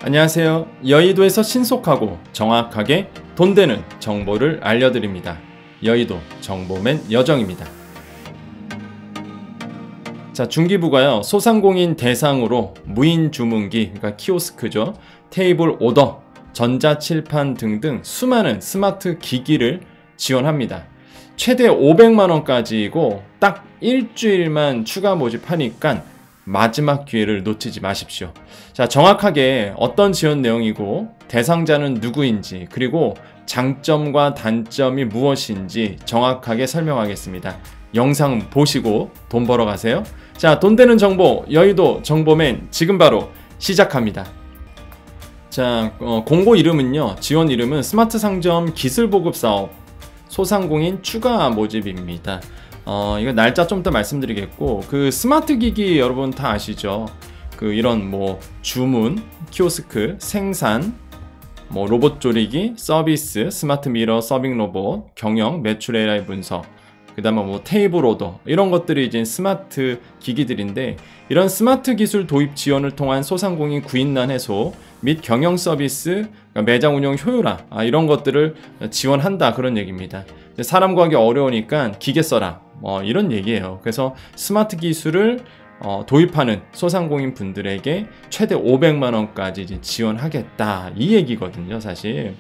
안녕하세요. 여의도에서 신속하고 정확하게 돈 되는 정보를 알려드립니다. 여의도 정보맨 여정입니다. 자, 중기부가요, 소상공인 대상으로 무인 주문기, 그러니까 키오스크죠, 테이블 오더, 전자칠판 등등 수많은 스마트 기기를 지원합니다. 최대 500만원까지이고 딱 일주일만 추가 모집하니까 마지막 기회를 놓치지 마십시오. 자, 정확하게 어떤 지원 내용이고 대상자는 누구인지, 그리고 장점과 단점이 무엇인지 정확하게 설명하겠습니다. 영상 보시고 돈 벌어 가세요. 자, 돈 되는 정보 여의도 정보맨 지금 바로 시작합니다. 자, 공고 이름은요, 지원 이름은 스마트 상점 기술 보급 사업 소상공인 추가 모집입니다. 이거 날짜 좀 더 말씀드리겠고, 그 스마트 기기 여러분 다 아시죠? 그 이런 뭐 주문, 키오스크, 생산, 뭐 로봇 조리기, 서비스, 스마트 미러, 서빙 로봇, 경영, 매출 AI 분석, 그 다음에 뭐 테이블 오더, 이런 것들이 이제 스마트 기기들인데, 이런 스마트 기술 도입 지원을 통한 소상공인 구인난 해소 및 경영 서비스, 그러니까 매장 운영 효율화, 이런 것들을 지원한다, 그런 얘기입니다. 사람 구하기 어려우니까 기계 써라, 뭐 이런 얘기예요. 그래서 스마트 기술을 도입하는 소상공인 분들에게 최대 500만원까지 이제 지원하겠다, 이 얘기거든요, 사실.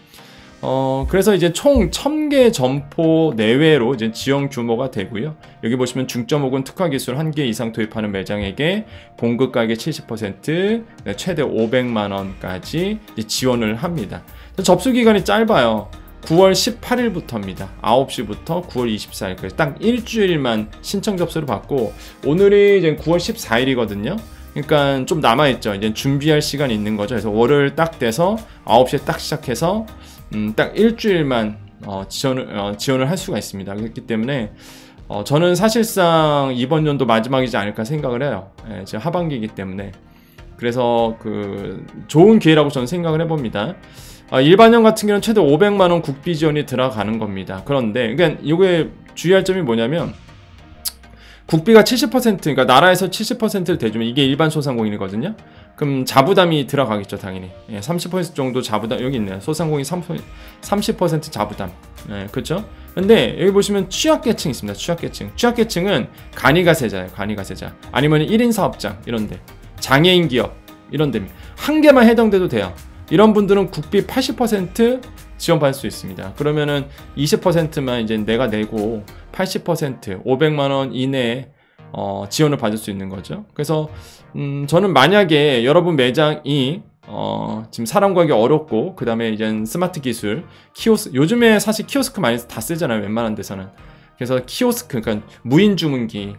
그래서 이제 총 1000개 점포 내외로 이제 지원 규모가 되고요. 여기 보시면 중점 혹은 특화 기술 1개 이상 도입하는 매장에게 공급 가격 70%, 최대 500만원까지 지원을 합니다. 접수 기간이 짧아요. 9월 18일부터입니다. 9시부터 9월 24일까지 딱 일주일만 신청 접수를 받고, 오늘이 이제 9월 14일이거든요. 그러니까 좀 남아있죠. 이제 준비할 시간이 있는 거죠. 그래서 월요일 딱 돼서 9시에 딱 시작해서 딱 일주일만 지원을 할 수가 있습니다. 그렇기 때문에 저는 사실상 이번 연도 마지막이지 않을까 생각을 해요. 지금 하반기이기 때문에. 그래서 그 좋은 기회라고 저는 생각을 해봅니다. 일반형 같은 경우는 최대 500만원 국비 지원이 들어가는 겁니다. 그런데 그러니까 이게 주의할 점이 뭐냐면, 국비가 70%, 그러니까 나라에서 70%를 대주면 이게 일반 소상공인이거든요. 그럼 자부담이 들어가겠죠, 당연히. 30% 정도 자부담, 여기 있네요. 소상공인 30% 자부담. 그렇죠? 근데 여기 보시면 취약계층 있습니다. 취약계층. 취약계층은 간이가세자예요, 간이가세자. 아니면 1인 사업장, 이런데. 장애인 기업, 이런 데입니다. 한 개만 해당돼도 돼요. 이런 분들은 국비 80% 지원받을 수 있습니다. 그러면은 20%만 이제 내가 내고 80% 500만원 이내에 지원을 받을 수 있는 거죠. 그래서 저는 만약에 여러분 매장이 지금 사람 구하기 어렵고, 그 다음에 이제 스마트 기술, 요즘에 사실 키오스크 많이 다 쓰잖아요, 웬만한 데서는. 그래서 키오스크, 그러니까 무인 주문기,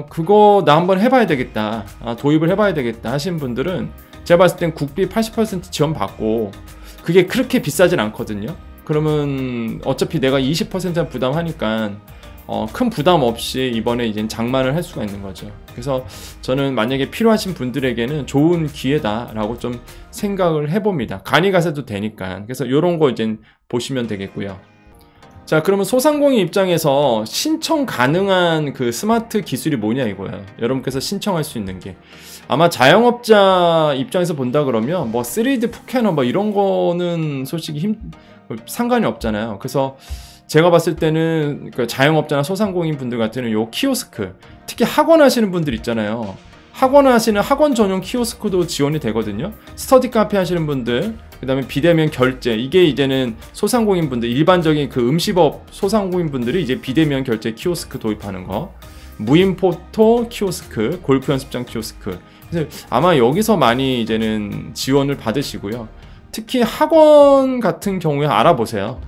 그거 나 한번 해봐야 되겠다, 도입을 해봐야 되겠다 하신 분들은 제가 봤을 땐 국비 80% 지원 받고, 그게 그렇게 비싸진 않거든요. 그러면 어차피 내가 20% 부담하니까 큰 부담 없이 이번에 이제 장만을 할 수가 있는 거죠. 그래서 저는 만약에 필요하신 분들에게는 좋은 기회다라고 좀 생각을 해봅니다. 간이가세도 되니까. 그래서 이런 거 이제 보시면 되겠고요. 자, 그러면 소상공인 입장에서 신청 가능한 그 스마트 기술이 뭐냐 이거예요. 여러분께서 신청할 수 있는 게, 아마 자영업자 입장에서 본다 그러면 뭐 3D 푸캐너 뭐 이런 거는 솔직히 상관이 없잖아요. 그래서 제가 봤을 때는 그 자영업자나 소상공인 분들 같은 경우는 요 키오스크, 특히 학원 하시는 분들 있잖아요. 학원 하시는 학원 전용 키오스크도 지원이 되거든요. 스터디 카페 하시는 분들, 그 다음에 비대면 결제, 이게 이제는 소상공인 분들, 일반적인 그 음식업 소상공인 분들이 이제 비대면 결제 키오스크 도입하는 거, 무인 포토 키오스크, 골프 연습장 키오스크. 그래서 아마 여기서 많이 이제는 지원을 받으시고요. 특히 학원 같은 경우에 알아보세요.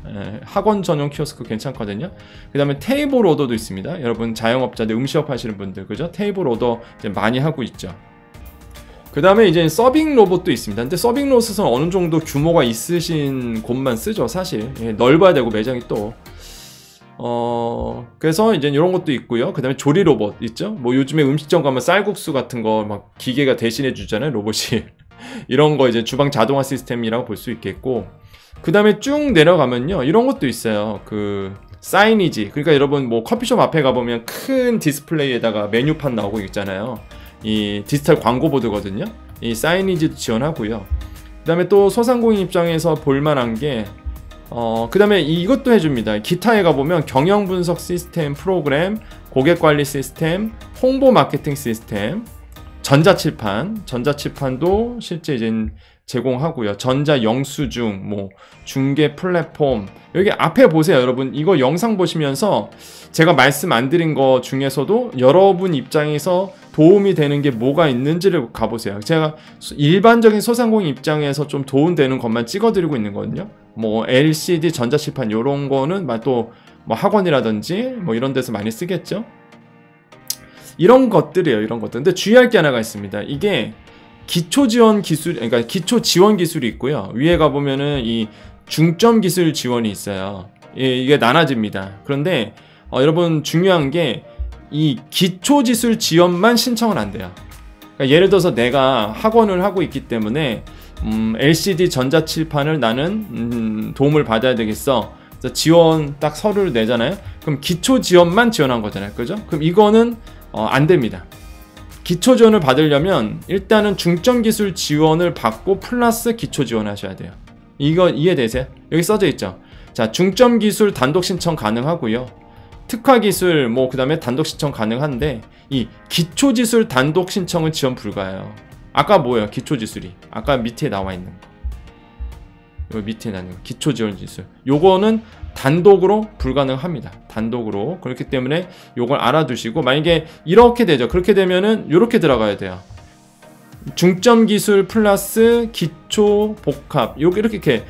학원 전용 키오스크 괜찮거든요. 그 다음에 테이블 오더도 있습니다. 여러분 자영업자들, 음식업 하시는 분들, 그죠? 테이블 오더 이제 많이 하고 있죠. 그 다음에 이제 서빙 로봇도 있습니다. 근데 서빙 로봇은 어느 정도 규모가 있으신 곳만 쓰죠, 사실. 넓어야 되고 매장이 또. 그래서 이제 이런 것도 있고요. 그 다음에 조리 로봇 있죠? 뭐 요즘에 음식점 가면 쌀국수 같은 거 막 기계가 대신해 주잖아요, 로봇이. 이런 거 이제 주방 자동화 시스템이라고 볼 수 있겠고, 그 다음에 쭉 내려가면요, 이런 것도 있어요. 그 사이니지, 그러니까 여러분 뭐 커피숍 앞에 가보면 큰 디스플레이에다가 메뉴판 나오고 있잖아요. 이 디지털 광고 보드거든요. 이 사이니지도 지원하고요. 다음에 또 소상공인 입장에서 볼만한 게 그 다음에 이것도 해줍니다. 기타에 가보면 경영분석 시스템 프로그램, 고객관리 시스템, 홍보 마케팅 시스템, 전자칠판도 실제 이제 제공하고요. 전자 영수증, 뭐 중개 플랫폼. 여기 앞에 보세요, 여러분. 이거 영상 보시면서 제가 말씀 안 드린 거 중에서도 여러분 입장에서 도움이 되는 게 뭐가 있는지를 가보세요. 제가 일반적인 소상공인 입장에서 좀 도움되는 것만 찍어드리고 있는 거거든요. 뭐 LCD 전자칠판 요런 거는 또 뭐 학원이라든지 뭐 이런 데서 많이 쓰겠죠. 이런 것들이에요, 이런 것들. 근데 주의할 게 하나가 있습니다. 이게 기초 지원 기술, 그러니까 기초 지원 기술이 있고요. 위에 가보면은 이 중점 기술 지원이 있어요. 이게 나눠집니다. 그런데 여러분 중요한 게 이 기초 기술 지원만 신청은 안 돼요. 그러니까 예를 들어서 내가 학원을 하고 있기 때문에 LCD 전자칠판을 나는 도움을 받아야 되겠어. 그래서 지원 딱 서류를 내잖아요. 그럼 기초 지원만 지원한 거잖아요, 그죠? 그럼 이거는 안 됩니다. 기초 지원을 받으려면 일단은 중점 기술 지원을 받고 플러스 기초 지원하셔야 돼요. 이거 이해되세요? 여기 써져 있죠. 자, 중점 기술 단독 신청 가능하고요. 특화 기술 그 다음에 단독 신청 가능한데 이 기초 기술 단독 신청은 지원 불가해요. 아까 뭐예요? 기초 기술이 아까 밑에 나와 있는 거. 요 밑에 나는 거. 기초 지원 기술. 요거는 단독으로 불가능합니다. 단독으로. 그렇기 때문에 요걸 알아두시고, 만약에 이렇게 되죠. 그렇게 되면은 요렇게 들어가야 돼요. 중점 기술 플러스 기초 복합. 이렇게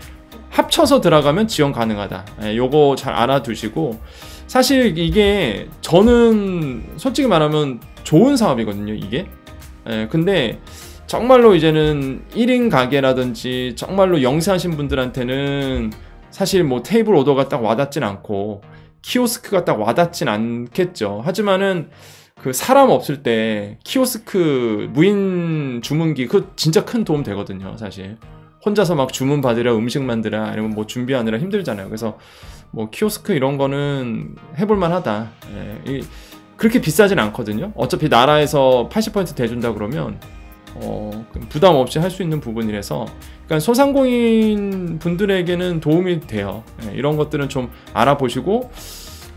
합쳐서 들어가면 지원 가능하다. 요거 잘 알아두시고, 사실 이게 저는 솔직히 말하면 좋은 사업이거든요, 이게. 근데 정말로 이제는 1인 가게라든지 정말로 영세하신 분들한테는 사실 뭐 테이블 오더가 딱 와닿진 않고 키오스크가 딱 와닿진 않겠죠. 하지만은 그 사람 없을 때 키오스크 무인 주문기 그 진짜 큰 도움 되거든요, 사실. 혼자서 막 주문 받으랴 음식 만드랴 아니면 뭐 준비하느라 힘들잖아요. 그래서 뭐 키오스크 이런 거는 해볼만 하다. 그렇게 비싸진 않거든요. 어차피 나라에서 80% 대준다 그러면 부담 없이 할 수 있는 부분이라서, 그러니까 소상공인 분들에게는 도움이 돼요. 이런 것들은 좀 알아보시고,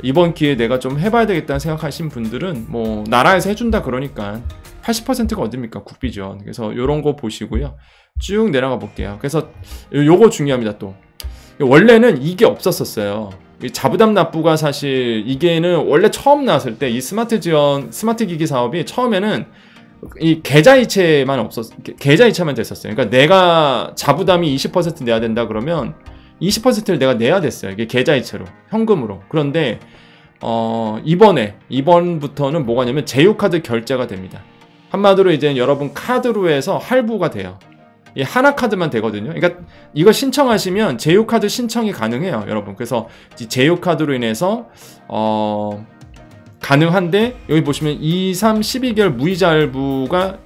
이번 기회에 내가 좀 해봐야 되겠다는 생각하신 분들은 뭐 나라에서 해준다 그러니까 80%가 어딥니까? 국비 지원. 그래서 이런 거 보시고요. 쭉 내려가 볼게요. 그래서 요거 중요합니다. 또 원래는 이게 없었었어요. 자부담 납부가 사실 이게는 원래 처음 나왔을 때 이 스마트 기기 사업이 처음에는 이 계좌이체만 계좌이체만 됐었어요. 그러니까 내가 자부담이 20% 내야 된다 그러면 20%를 내가 내야 됐어요. 이게 계좌이체로, 현금으로. 그런데 이번부터는 뭐가 냐면 제휴카드 결제가 됩니다. 한마디로 이제 여러분 카드로 해서 할부가 돼요. 이 하나 카드만 되거든요. 그러니까 이거 신청하시면 제휴카드 신청이 가능해요, 여러분. 그래서 이 제휴카드로 인해서 가능한데, 여기 보시면 2, 3, 12개월 무이자 할부가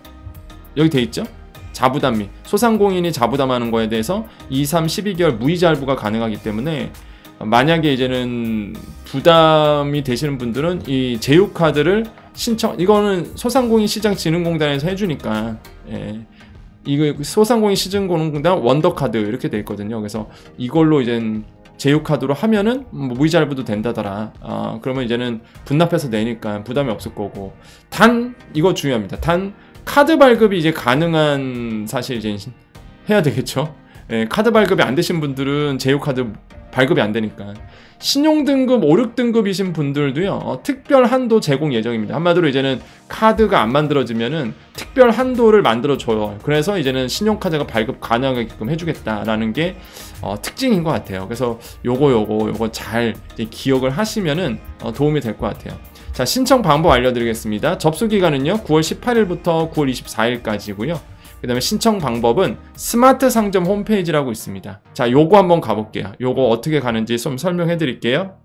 여기 돼 있죠. 자부담 및 소상공인이 자부담하는 거에 대해서 2, 3, 12개월 무이자 할부가 가능하기 때문에, 만약에 이제는 부담이 되시는 분들은 이 제휴카드를 이거는 소상공인 시장진흥공단에서 해주니까, 이거 소상공인 시장진흥공단 원더카드 이렇게 돼 있거든요. 그래서 이걸로 이젠 제휴카드로 하면은 뭐 무이자 할부도 된다더라. 그러면 이제는 분납해서 내니까 부담이 없을 거고, 단 이거 중요합니다. 단 카드 발급이 이제 가능한, 사실 이제 해야 되겠죠. 카드 발급이 안 되신 분들은 제휴카드 발급이 안 되니까. 신용등급 5, 6등급이신 분들도요, 특별 한도 제공 예정입니다. 한마디로 이제는 카드가 안 만들어지면은 특별 한도를 만들어줘요. 그래서 이제는 신용카드가 발급 가능하게끔 해주겠다라는 게 특징인 것 같아요. 그래서 요거 잘 이제 기억을 하시면은 도움이 될 것 같아요. 자, 신청 방법 알려드리겠습니다. 접수 기간은요, 9월 18일부터 9월 24일까지고요. 그 다음에 신청 방법은 스마트 상점 홈페이지라고 있습니다. 자, 요거 한번 가볼게요. 요거 어떻게 가는지 좀 설명해 드릴게요.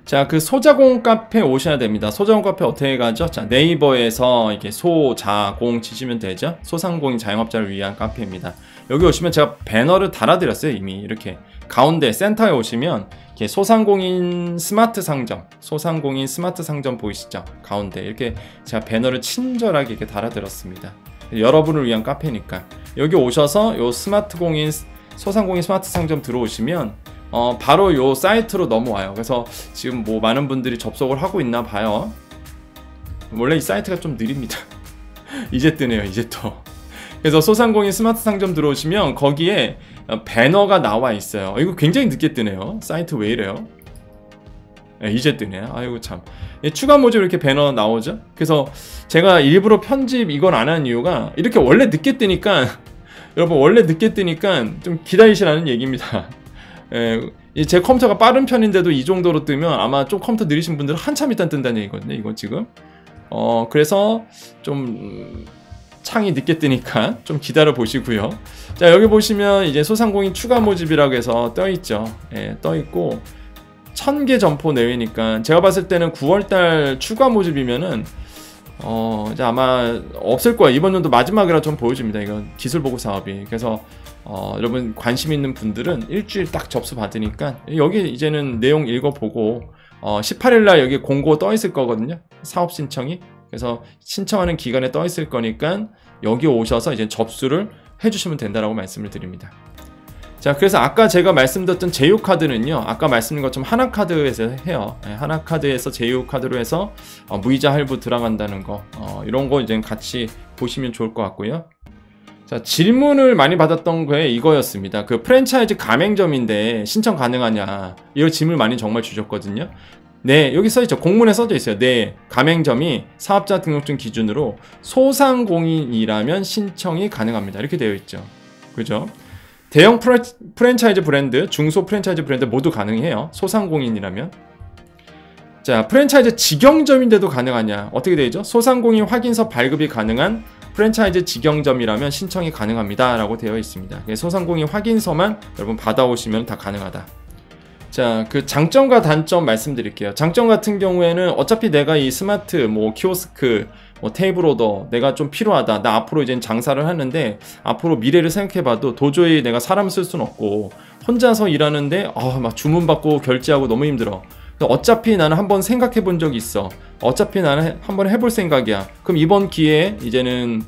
자, 그 소자공 카페 오셔야 됩니다. 소자공 카페 어떻게 가죠? 자, 네이버에서 이렇게 소자공 치시면 되죠. 소상공인 자영업자를 위한 카페입니다. 여기 오시면 제가 배너를 달아드렸어요. 이미 이렇게 가운데 센터에 오시면 이렇게 소상공인 스마트 상점 보이시죠? 가운데 이렇게 제가 배너를 친절하게 이렇게 달아드렸습니다. 여러분을 위한 카페니까. 여기 오셔서 요 스마트공인 소상공인 스마트 상점 들어오시면 바로 요 사이트로 넘어와요. 그래서 지금 뭐 많은 분들이 접속을 하고 있나 봐요. 원래 이 사이트가 좀 느립니다. 이제 뜨네요, 이제 또. 그래서 소상공인 스마트 상점 들어오시면 거기에 배너가 나와 있어요. 이거 굉장히 늦게 뜨네요. 사이트 왜 이래요? 네, 이제 뜨네요. 아이고 참. 추가 모듈 이렇게 배너 나오죠? 그래서 제가 일부러 편집 이건 안 하는 이유가 이렇게 원래 늦게 뜨니까 여러분 원래 늦게 뜨니까 좀 기다리시라는 얘기입니다. 제 컴퓨터가 빠른 편인데도 이 정도로 뜨면 아마 좀 컴퓨터 느리신 분들은 한참 있다 뜬다는 얘기거든요. 이거 지금. 그래서 좀 창이 늦게 뜨니까 좀 기다려 보시고요. 자, 여기 보시면 이제 소상공인 추가 모집이라고 해서 떠 있죠. 예, 떠 있고 1000개 점포 내외니까 제가 봤을 때는 9월달 추가 모집이면은 이제 아마 없을 거예요. 이번 연도 마지막이라 좀 보여집니다. 이건 기술 보고 사업이. 그래서 여러분 관심 있는 분들은 일주일 딱 접수 받으니까 여기 이제는 내용 읽어보고 18일날 여기 공고 떠 있을 거거든요. 사업 신청이. 그래서 신청하는 기간에 떠 있을 거니까 여기 오셔서 이제 접수를 해주시면 된다라고 말씀을 드립니다. 자, 그래서 아까 제가 말씀드렸던 제휴카드는요, 아까 말씀드린 것처럼 하나카드에서 해요. 네, 하나카드에서 제휴카드로 해서 무이자 할부 들어간다는 거, 이런 거 이제 같이 보시면 좋을 것 같고요. 자, 질문을 많이 받았던 게 이거였습니다. 그 프랜차이즈 가맹점인데 신청 가능하냐, 이거 질문 많이 정말 주셨거든요. 네, 여기 써있죠. 공문에 써져 있어요. 네, 가맹점이 사업자 등록증 기준으로 소상공인이라면 신청이 가능합니다. 이렇게 되어 있죠. 그죠? 대형 프랜차이즈 브랜드, 중소 프랜차이즈 브랜드 모두 가능해요. 소상공인이라면. 자, 프랜차이즈 직영점인데도 가능하냐? 어떻게 되죠? 소상공인 확인서 발급이 가능한 프랜차이즈 직영점이라면 신청이 가능합니다. 라고 되어 있습니다. 소상공인 확인서만 여러분 받아오시면 다 가능하다. 자, 그 장점과 단점 말씀드릴게요. 장점 같은 경우에는 어차피 내가 이 스마트, 뭐 키오스크, 뭐 테이블 오더 내가 좀 필요하다. 나 앞으로 이제 장사를 하는데 앞으로 미래를 생각해봐도 도저히 내가 사람 쓸 수는 없고 혼자서 일하는데 막 주문받고 결제하고 너무 힘들어. 어차피 나는 한번 생각해 본 적이 있어. 어차피 나는 한번 해볼 생각이야. 그럼 이번 기회에 이제는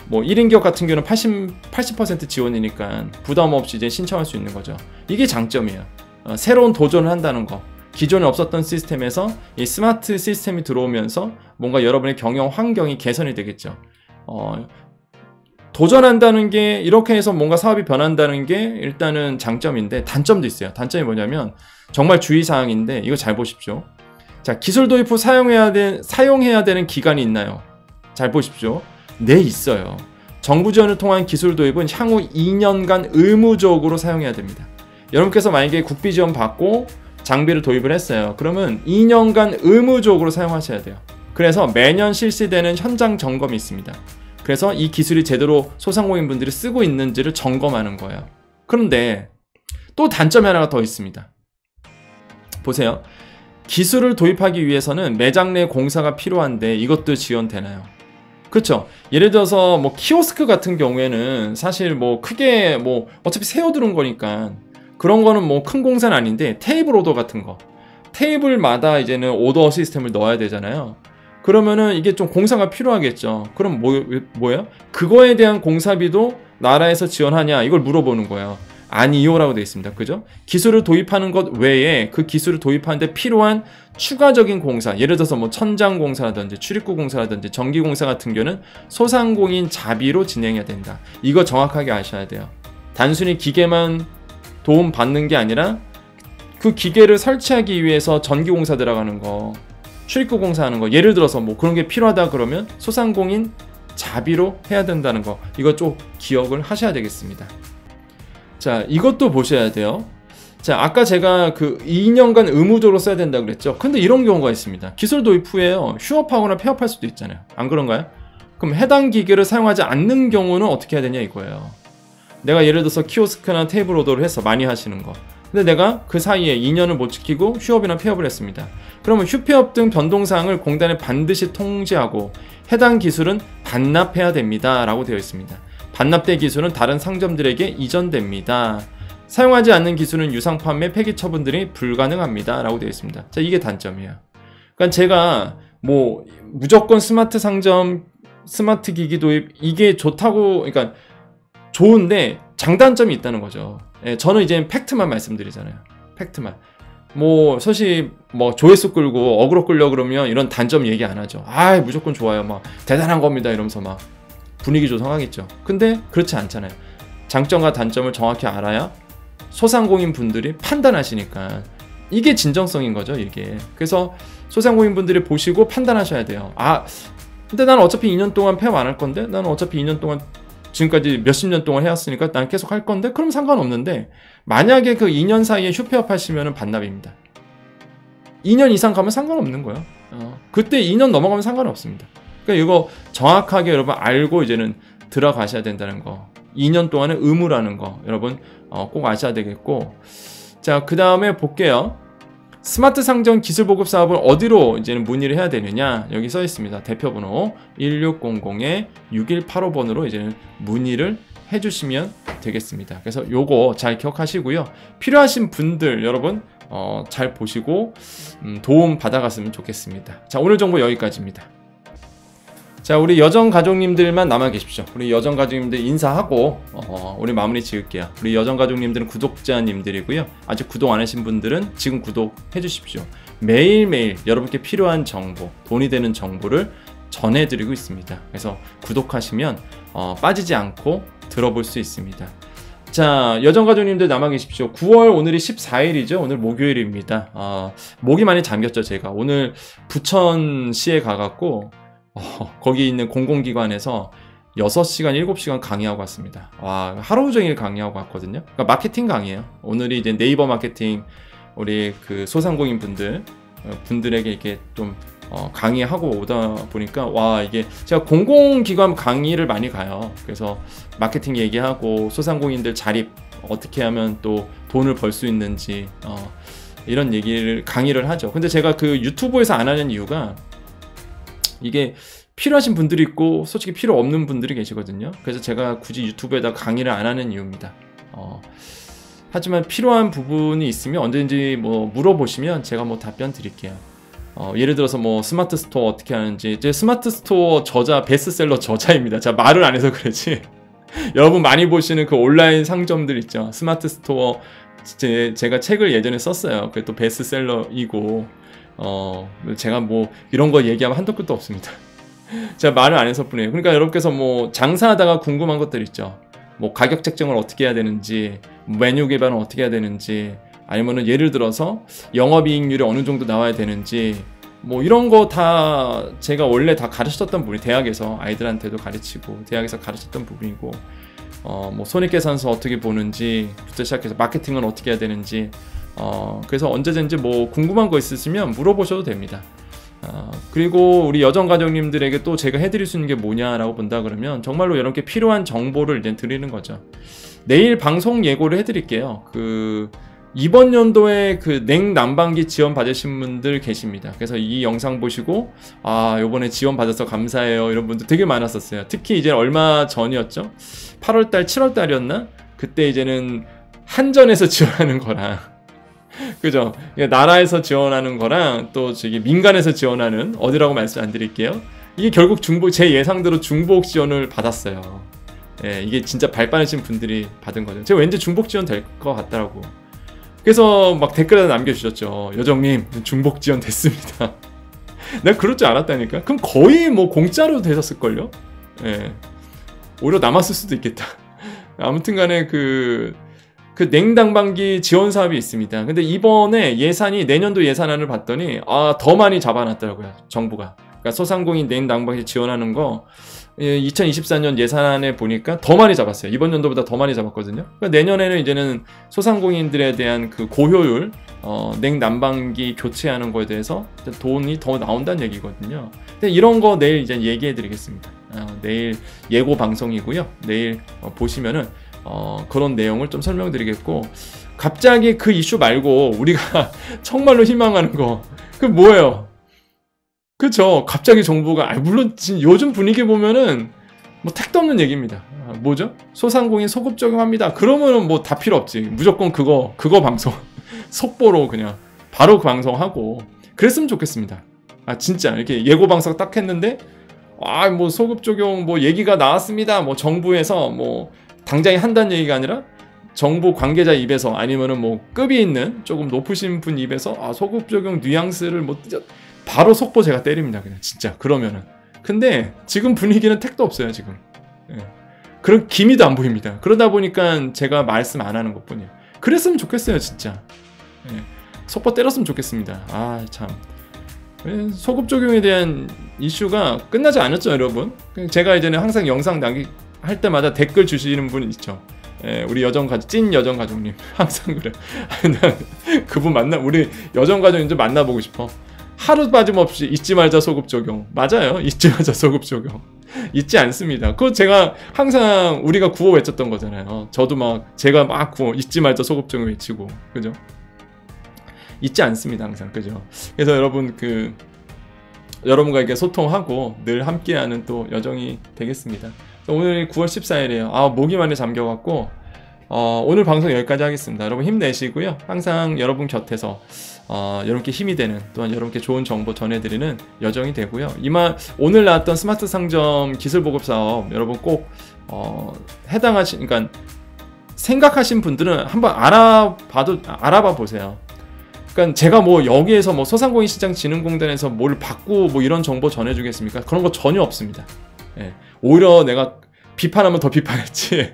뭐 1인 기업 같은 경우는 80% 지원이니까 부담 없이 이제 신청할 수 있는 거죠. 이게 장점이에요. 새로운 도전을 한다는 거. 기존에 없었던 시스템에서 이 스마트 시스템이 들어오면서 뭔가 여러분의 경영 환경이 개선이 되겠죠. 도전한다는 게 이렇게 해서 뭔가 사업이 변한다는 게 일단은 장점인데 단점도 있어요. 단점이 뭐냐면 정말 주의사항인데 이거 잘 보십시오. 자, 기술 도입 후 사용해야 되는 기간이 있나요? 잘 보십시오. 네, 있어요. 정부 지원을 통한 기술 도입은 향후 2년간 의무적으로 사용해야 됩니다. 여러분께서 만약에 국비 지원 받고 장비를 도입을 했어요. 그러면 2년간 의무적으로 사용하셔야 돼요. 그래서 매년 실시되는 현장 점검이 있습니다. 그래서 이 기술이 제대로 소상공인 분들이 쓰고 있는지를 점검하는 거예요. 그런데 또 단점이 하나가 더 있습니다. 보세요. 기술을 도입하기 위해서는 매장 내 공사가 필요한데 이것도 지원되나요? 그렇죠. 예를 들어서 뭐 키오스크 같은 경우에는 사실 뭐 크게 뭐 어차피 세워두는 거니까 그런 거는 뭐 큰 공사는 아닌데 테이블 오더 같은 거, 테이블마다 이제는 오더 시스템을 넣어야 되잖아요. 그러면은 이게 좀 공사가 필요하겠죠. 그럼 뭐예요? 그거에 대한 공사비도 나라에서 지원하냐 이걸 물어보는 거예요. 아니요라고 되어 있습니다. 그죠? 기술을 도입하는 것 외에 그 기술을 도입하는데 필요한 추가적인 공사, 예를 들어서 뭐 천장 공사라든지 출입구 공사라든지 전기 공사 같은 경우는 소상공인 자비로 진행해야 된다. 이거 정확하게 아셔야 돼요. 단순히 기계만 도움 받는 게 아니라 그 기계를 설치하기 위해서 전기 공사 들어가는 거, 출입구 공사하는 거, 예를 들어서 뭐 그런 게 필요하다 그러면 소상공인 자비로 해야 된다는 거, 이거 좀 기억을 하셔야 되겠습니다. 자, 이것도 보셔야 돼요. 자, 아까 제가 그 2년간 의무적으로 써야 된다고 그랬죠. 근데 이런 경우가 있습니다. 기술 도입 후에요, 휴업하거나 폐업할 수도 있잖아요. 안 그런가요? 그럼 해당 기계를 사용하지 않는 경우는 어떻게 해야 되냐 이거예요. 내가 예를 들어서 키오스크나 테이블 오더를 해서 많이 하시는 거, 근데 내가 그 사이에 2년을 못 지키고 휴업이나 폐업을 했습니다. 그러면 휴폐업 등 변동사항을 공단에 반드시 통지하고 해당 기술은 반납해야 됩니다 라고 되어 있습니다. 반납된 기술은 다른 상점들에게 이전됩니다. 사용하지 않는 기술은 유상 판매, 폐기 처분들이 불가능합니다 라고 되어 있습니다. 자, 이게 단점이에요. 그러니까 제가 뭐 무조건 스마트 상점, 스마트 기기 도입 이게 좋다고, 그러니까 좋은데 장단점이 있다는 거죠. 예, 저는 이제 팩트만 말씀드리잖아요. 팩트만. 뭐 사실 뭐 조회수 끌고 어그로 끌려 그러면 이런 단점 얘기 안 하죠. 아, 무조건 좋아요. 막 대단한 겁니다. 이러면서 막 분위기 조성하겠죠. 근데 그렇지 않잖아요. 장점과 단점을 정확히 알아야 소상공인 분들이 판단하시니까 이게 진정성인 거죠, 이게. 그래서 소상공인 분들이 보시고 판단하셔야 돼요. 아, 근데 난 어차피 2년 동안 폐업 안 할 건데, 나는 어차피 2년 동안 지금까지 몇십 년 동안 해왔으니까 난 계속 할 건데, 그럼 상관없는데, 만약에 그 2년 사이에 휴폐업 하시면은 반납입니다. 2년 이상 가면 상관없는 거예요. 그때 2년 넘어가면 상관없습니다. 그러니까 이거 정확하게 여러분 알고 이제는 들어가셔야 된다는 거. 2년 동안은 의무라는 거 여러분 꼭 아셔야 되겠고, 자, 그 다음에 볼게요. 스마트 상점 기술 보급 사업을 어디로 이제는 문의를 해야 되느냐, 여기 써 있습니다. 대표번호 1600-6185번으로 이제는 문의를 해주시면 되겠습니다. 그래서 요거 잘 기억하시고요. 필요하신 분들 여러분 잘 보시고 도움 받아갔으면 좋겠습니다. 자, 오늘 정보 여기까지입니다. 자, 우리 여정 가족님들만 남아 계십시오. 우리 여정 가족님들 인사하고 우리 마무리 지을게요. 우리 여정 가족님들은 구독자님들이고요. 아직 구독 안 하신 분들은 지금 구독해 주십시오. 매일매일 여러분께 필요한 정보, 돈이 되는 정보를 전해드리고 있습니다. 그래서 구독하시면 빠지지 않고 들어볼 수 있습니다. 자, 여정 가족님들 남아 계십시오. 9월 오늘이 14일이죠. 오늘 목요일입니다. 목이 많이 잠겼죠, 제가. 오늘 부천시에 가갖고 거기 있는 공공기관에서 6시간, 7시간 강의하고 왔습니다. 와, 하루 종일 강의하고 왔거든요. 그러니까 마케팅 강의예요. 오늘이 이제 네이버 마케팅 우리 그 소상공인 분들에게 이렇게 좀 강의하고 오다 보니까, 와, 이게 제가 공공기관 강의를 많이 가요. 그래서 마케팅 얘기하고 소상공인들 자립 어떻게 하면 또 돈을 벌 수 있는지 이런 강의를 하죠. 근데 제가 그 유튜브에서 안 하는 이유가, 이게 필요하신 분들이 있고 솔직히 필요 없는 분들이 계시거든요. 그래서 제가 굳이 유튜브에다 강의를 안 하는 이유입니다. 하지만 필요한 부분이 있으면 언제든지 뭐 물어보시면 제가 뭐 답변 드릴게요. 예를 들어서 뭐 스마트 스토어 어떻게 하는지, 제 스마트 스토어 저자, 베스트셀러 저자입니다. 제가 말을 안 해서 그렇지 여러분 많이 보시는 그 온라인 상점들 있죠. 스마트 스토어 제가 책을 예전에 썼어요. 그게 또 베스트셀러이고 제가 뭐 이런 거 얘기하면 한도 끝도 없습니다. 제가 말을 안 해서 뿐이에요. 그러니까 여러분께서 뭐 장사하다가 궁금한 것들 있죠. 뭐 가격 책정을 어떻게 해야 되는지, 메뉴 개발은 어떻게 해야 되는지, 아니면은 예를 들어서 영업이익률이 어느 정도 나와야 되는지, 뭐 이런 거 다 제가 원래 다 가르쳤던 부분이, 대학에서 아이들한테도 가르치고 대학에서 가르쳤던 부분이고, 뭐 손익계산서 어떻게 보는지부터 시작해서 마케팅은 어떻게 해야 되는지, 그래서 언제든지 뭐 궁금한 거 있으시면 물어보셔도 됩니다. 그리고 우리 여정 가족님들에게 또 제가 해드릴 수 있는 게 뭐냐라고 본다 그러면, 정말로 이렇게 필요한 정보를 이제 드리는 거죠. 내일 방송 예고를 해드릴게요. 이번 연도에 그 냉난방기 지원 받으신 분들 계십니다. 그래서 이 영상 보시고 요번에 지원 받아서 감사해요 이런 분들 되게 많았었어요. 특히 이제 얼마 전이었죠? 8월달 7월달이었나? 그때 이제는 한전에서 지원하는 거랑 그죠? 나라에서 지원하는 거랑 또 저기 민간에서 지원하는, 어디라고 말씀 안 드릴게요. 이게 결국 제 예상대로 중복 지원을 받았어요. 예, 이게 진짜 발 빠르신 분들이 받은 거죠. 제가 왠지 중복 지원 될 것 같더라고. 그래서 막 댓글에다 남겨주셨죠. 여정님 중복 지원 됐습니다. 내가 그럴 줄 알았다니까. 그럼 거의 뭐 공짜로 되셨을걸요? 예, 오히려 남았을 수도 있겠다. 아무튼간에 그 냉난방기 지원 사업이 있습니다. 근데 이번에 예산이, 내년도 예산안을 봤더니 더 많이 잡아놨더라고요, 정부가. 그러니까 소상공인 냉난방기 지원하는 거 2024년 예산안에 보니까 더 많이 잡았어요. 이번 연도보다 더 많이 잡았거든요. 그러니까 내년에는 이제는 소상공인들에 대한 그 고효율 냉난방기 교체하는 거에 대해서 돈이 더 나온다는 얘기거든요. 근데 이런 거 내일 이제 얘기해 드리겠습니다. 내일 예고 방송이고요. 내일 보시면은 그런 내용을 좀 설명드리겠고, 갑자기 그 이슈 말고 우리가 정말로 희망하는 거, 그 뭐예요? 그쵸? 갑자기 정부가, 물론 요즘 분위기 보면은 뭐 택도 없는 얘기입니다. 뭐죠? 소상공인 소급 적용합니다. 그러면은 뭐 다 필요 없지. 무조건 그거 방송 속보로 그냥 바로 그 방송하고 그랬으면 좋겠습니다. 진짜 이렇게 예고 방송 딱 했는데 뭐 소급 적용 뭐 얘기가 나왔습니다. 뭐 정부에서 뭐 당장에 한다는 얘기가 아니라 정부 관계자 입에서 아니면은 뭐 급이 있는 조금 높으신 분 입에서 아, 소급 적용 뉘앙스를 뭐 바로 속보 제가 때립니다. 그냥 진짜 그러면은. 근데 지금 분위기는 택도 없어요 지금. 예. 그런 기미도 안 보입니다. 그러다 보니까 제가 말씀 안 하는 것뿐이에요. 그랬으면 좋겠어요 진짜. 예. 속보 때렸으면 좋겠습니다. 아 참. 소급 적용에 대한 이슈가 끝나지 않았죠 여러분. 제가 이제는 항상 영상 할 때마다 댓글 주시는 분 있죠. 예, 우리 찐 여정가족님 항상 그래. 그분 우리 여정가족 이제 만나보고 싶어. 하루 빠짐없이 잊지 말자 소급 적용. 맞아요. 잊지 말자 소급 적용. 잊지 않습니다. 그거 제가 항상 우리가 구호 외쳤던 거잖아요. 저도 제가 구호 잊지 말자 소급 적용 외치고 그죠? 잊지 않습니다 항상 그죠? 그래서 여러분 여러분과 이렇게 소통하고 늘 함께하는 또 여정이 되겠습니다. 오늘 9월 14일이에요. 아 목이 많이 잠겨갖고 오늘 방송 여기까지 하겠습니다. 여러분 힘내시고요. 항상 여러분 곁에서 여러분께 힘이 되는 또한 여러분께 좋은 정보 전해드리는 여정이 되고요. 오늘 나왔던 스마트 상점 기술 보급 사업 여러분 꼭 그러니까 생각하신 분들은 한번 알아봐 보세요. 그러니까 제가 여기에서 소상공인시장진흥공단에서 뭘 받고 이런 정보 전해주겠습니까? 그런 거 전혀 없습니다. 예. 오히려 내가 비판하면 더 비판했지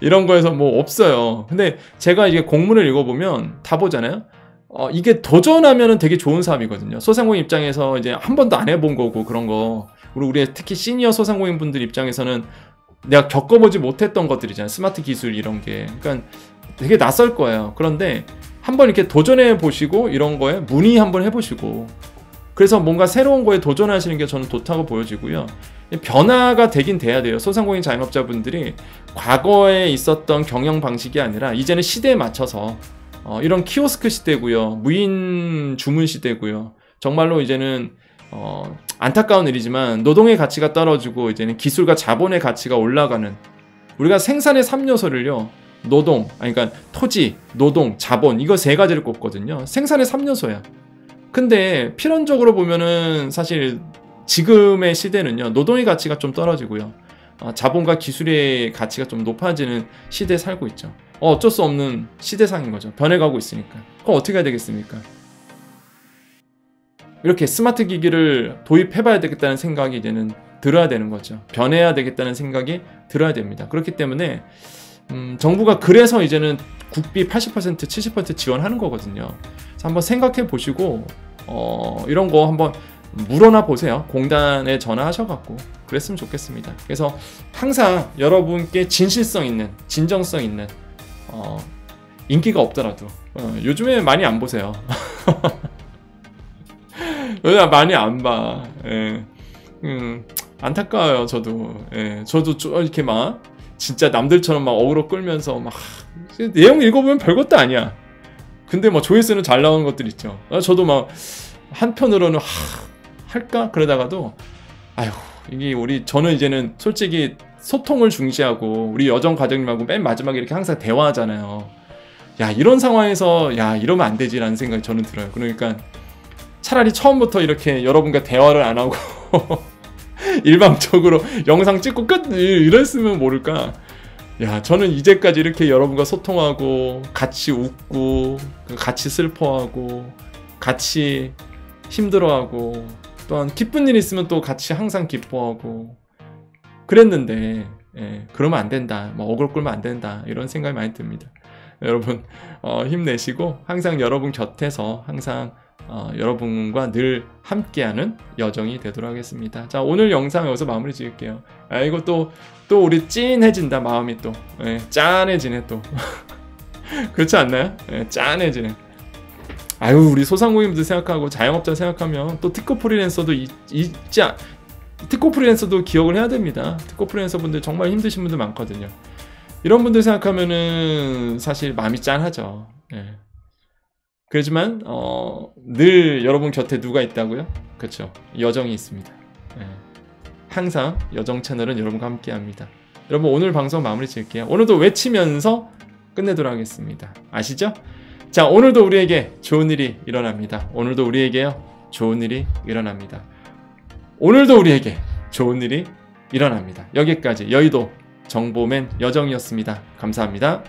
이런 거에서 없어요. 근데 제가 이게 공문을 읽어보면 다 보잖아요. 이게 도전하면은 되게 좋은 사업이거든요. 소상공인 입장에서 이제 한 번도 안 해본 거고 그런 거 우리 특히 시니어 소상공인 분들 입장에서는 내가 겪어보지 못했던 것들이잖아요. 스마트 기술 이런 게. 그러니까 되게 낯설 거예요. 그런데 한번 이렇게 도전해 보시고 이런 거에 문의 한번 해보시고 그래서 뭔가 새로운 거에 도전하시는 게 저는 좋다고 보여지고요. 변화가 되긴 돼야 돼요. 소상공인 자영업자분들이 과거에 있었던 경영 방식이 아니라 이제는 시대에 맞춰서 이런 키오스크 시대고요. 무인 주문 시대고요. 정말로 이제는 안타까운 일이지만 노동의 가치가 떨어지고 이제는 기술과 자본의 가치가 올라가는 우리가 생산의 3요소를요. 그러니까 토지, 노동, 자본 이거 세 가지를 꼽거든요. 생산의 3요소야. 근데 필연적으로 보면은 사실 지금의 시대는요. 노동의 가치가 좀 떨어지고요. 자본과 기술의 가치가 좀 높아지는 시대에 살고 있죠. 어쩔 수 없는 시대상인 거죠. 변해가고 있으니까. 그럼 어떻게 해야 되겠습니까? 이렇게 스마트 기기를 도입해봐야 되겠다는 생각이 이제는 들어야 되는 거죠. 변해야 되겠다는 생각이 들어야 됩니다. 그렇기 때문에 정부가 그래서 이제는 국비 80% 70% 지원하는 거거든요. 그래서 한번 생각해 보시고 이런 거 한번 물어나 보세요. 공단에 전화하셔갖고 그랬으면 좋겠습니다. 그래서 항상 여러분께 진실성 있는 진정성 있는 인기가 없더라도 요즘에 많이 안 보세요. 요즘 많이 안 봐. 예. 안타까워요. 저도 이렇게 진짜 남들처럼 어그로 끌면서 내용 읽어보면 별것도 아니야. 근데 조회수는 잘 나오는 것들 있죠. 저도 한편으로는 할까? 그러다가도 이게 저는 이제는 솔직히 소통을 중시하고 우리 여정 과장님하고 맨 마지막에 이렇게 항상 대화하잖아요. 야 이런 상황에서 야 이러면 안 되지라는 생각이 저는 들어요. 그러니까 차라리 처음부터 이렇게 여러분과 대화를 안 하고 일방적으로 영상 찍고 끝 이랬으면 모를까. 야 저는 이제까지 이렇게 여러분과 소통하고 같이 웃고 같이 슬퍼하고 같이 힘들어하고 또한 기쁜 일 있으면 또 같이 항상 기뻐하고 그랬는데 그러면 안 된다. 어그로 끌면 안 된다. 이런 생각이 많이 듭니다. 여러분 힘내시고 항상 여러분 곁에서 항상 여러분과 늘 함께하는 여정이 되도록 하겠습니다. 자 오늘 영상 여기서 마무리 지을게요. 이거 또 우리 찐해진다. 마음이 또 짠해지네 또. 그렇지 않나요? 짠해지네. 우리 소상공인분들 생각하고 자영업자 생각하면 또 특허 프리랜서도 특허 프리랜서도 기억을 해야 됩니다. 특허 프리랜서 분들 정말 힘드신 분들 많거든요. 이런 분들 생각하면은 사실 마음이 짠하죠. 그렇지만 늘 여러분 곁에 누가 있다고요? 그렇죠. 여정이 있습니다. 항상 여정 채널은 여러분과 함께합니다. 여러분 오늘 방송 마무리 지을게요. 오늘도 외치면서 끝내도록 하겠습니다. 아시죠? 자 오늘도 우리에게 좋은 일이 일어납니다. 오늘도 우리에게요 좋은 일이 일어납니다. 오늘도 우리에게 좋은 일이 일어납니다. 여기까지 여의도 정보맨 여정이었습니다. 감사합니다.